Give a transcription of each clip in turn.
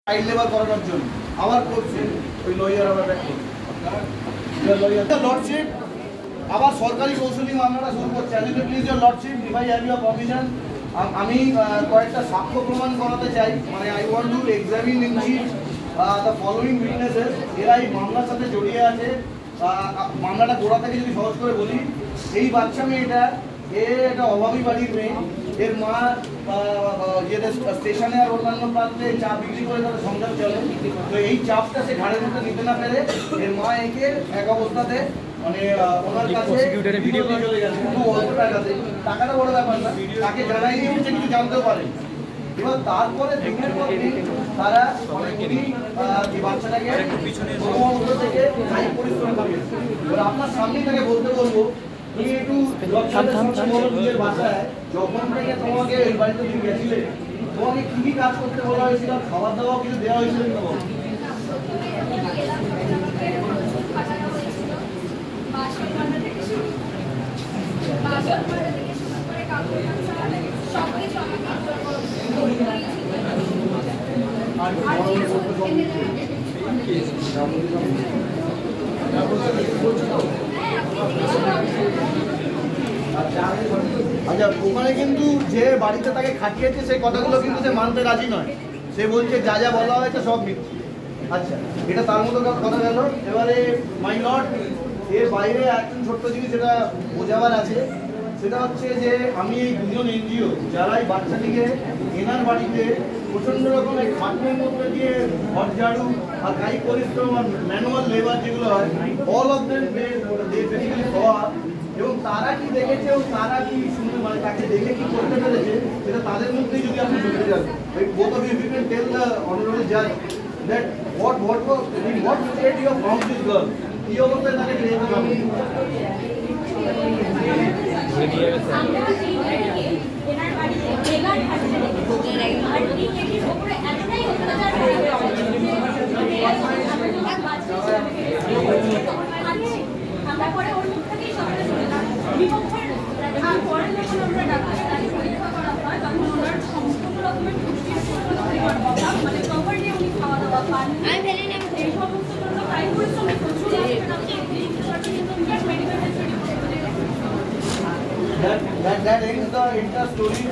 Child labour করানোর জন্য আবার করছে ওই লয়ার আবার ব্যাক করছে লর্ডশিপ আবার সরকারি কৌশলী মামলাটা শুরু করছে। Please your lordship if I have your permission, আমি কয়েকটা সাক্ষ্য প্রমাণ করাতে চাই। মানে I want to examine in chief the following witnesses. এরা এই মামলার সাথে জড়িয়ে আছে। মামলাটা গোড়া থেকে যদি সহজ করে বলি, এই বাচ্চা মেয়েটা একটা অভাবী বাড়ির মেয়ে। এর মা স্টেশনে আর অন্যান্য প্রান্তে চা বিক্রি করে তাদের সংসার চলে। তো এই চাপটা সে ঘাড়ের মধ্যে নিতে না পেরে এর মা একে এক অবস্থাতে মানে ওনার কাছে ভিডিও চলে গেছে খুব অল্প টাকাতে। টাকাটা বড় ব্যাপার না, তাকে জানাইনি হচ্ছে কিছু জানতেও পারে। এবার তারপরে দিনের পর দিন তারা এই বাচ্চাটাকে অবস্থা থেকে পরিশ্রম করিয়েছে। এবার আপনার সামনেই তাকে বলতে বলবো, তুমি একটু নিজের বাসায় যখন থেকে তোমাকে এই বাড়িতে তুমি গেছিলে, তোমাকে কি কি কাজ করতে বলা হয়েছিল, খাবার দাওয়া কিছু দেওয়া হয়েছিল কিনা বলো? আচ্ছা, ওখানে কিন্তু যে বাড়িতে তাকে খাটিয়েছে সেই কথাগুলো কিন্তু সে মানতে রাজি নয়। সে বলছে যা যা বলা হয়েছে সব মিথ্যে। আচ্ছা, এটা তার মতো কথা গেল। এবারে মাই লর্ড, এর বাইরে একজন ছোট্ট জিনিস যেটা বোঝাবার আছে, সেটা হচ্ছে যে আমি এই দুজন এনজিও যারা এই বাচ্চাটিকে এনার বাড়িতে প্রচণ্ড রকমের খাটনির মধ্যে দিয়ে ঘর ঝাড়ু আর কায়িক পরিশ্রম আর ম্যানুয়াল লেবার যেগুলো হয়, অল অফ দেম বেসিক্যালি হওয়া, এবং তারা কি দেখেছে এবং তারা কি শুনে মানে তাকে দেখে কি করতে পেরেছে সেটা তাদের মধ্যেই যদি আপনি শুনতে যান। both of you can tell the honorable judge that what in what state you have found this girl, কি অবস্থায় তাকে পেয়েছে আপনি?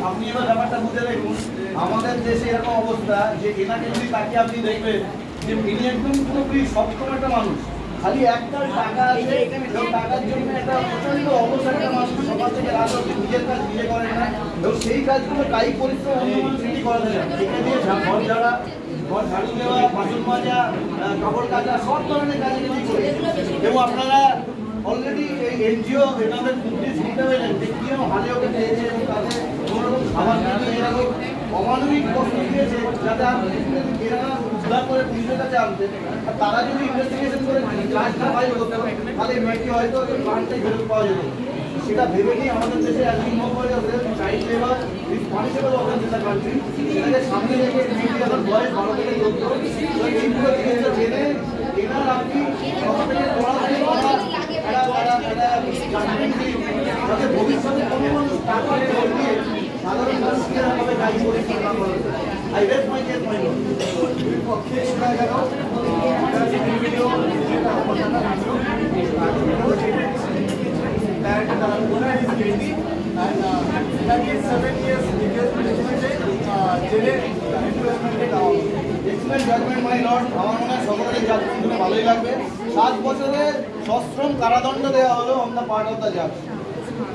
আপনি এবার ব্যাপারটা বুঝে দেখুন, আমাদের দেশে এরকম অবস্থা যে এনাকে যদি তাকে আপনি দেখবেন যে ইনি একদম পুরোপুরি সক্ষম একটা মানুষ, খালি একটা টাকা আছে এবং টাকার জন্য একটা প্রচন্ড অবস্থা একটা মানুষ সমাজ থেকে রাত অব্দি নিজের কাজ নিজে করেন না, এবং সেই কাজগুলো কায়িক পরিশ্রম অন্য মানুষ নিজেই করাতে চান। এখানে দিয়ে ঘর ঝাড়া, ঘর ঝাড়ু দেওয়া, বাসন মাজা, কাপড় কাচা, সব ধরনের কাজ নিজেই করে। এবং আপনারা অলরেডি এই এনজিও এনাদের বুদ্ধি শুনতে পেলেন যে কিরকম হালে ওকে পেয়েছে এবং তাদের কোনোরকম খাবার কিন্তু এরকম অমানবিক কষ্ট দিয়েছে যাতে এরা উদ্ধার করে পুলিশের কাছে আনতে। আর তারা যদি ইনভেস্টিগেশন করে কাজ না পাই করতে পারে তাহলে মেয়েটি হয়তো প্রাণটাই ফেরত পাওয়া যেত। সেটা ভেবে নিয়ে আমাদের দেশে child labour রিসপন্সিবল offence in the country, সেটাকে সামনে রেখে মেয়েটি এখন বয়স 12 থেকে 14, এইগুলো জিনিসটা জেনে এনার আপনি সবার থেকে ভবিষ্যতে কোনো মানুষ টাকা দিয়ে সাধারণ মানুষকে এভাবে গাড়ি পরিচালনা করে। I rate my case my lord. পক্ষে শোনা গেল ভালোই লাগবে। 7 বছরের সশ্রম কারাদণ্ড দেওয়া হলো on the part of the জাজ।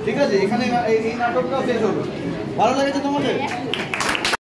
ঠিক আছে, এখানে এই নাটকটাও শেষ হলো। ভালো লেগেছে তোমাদের?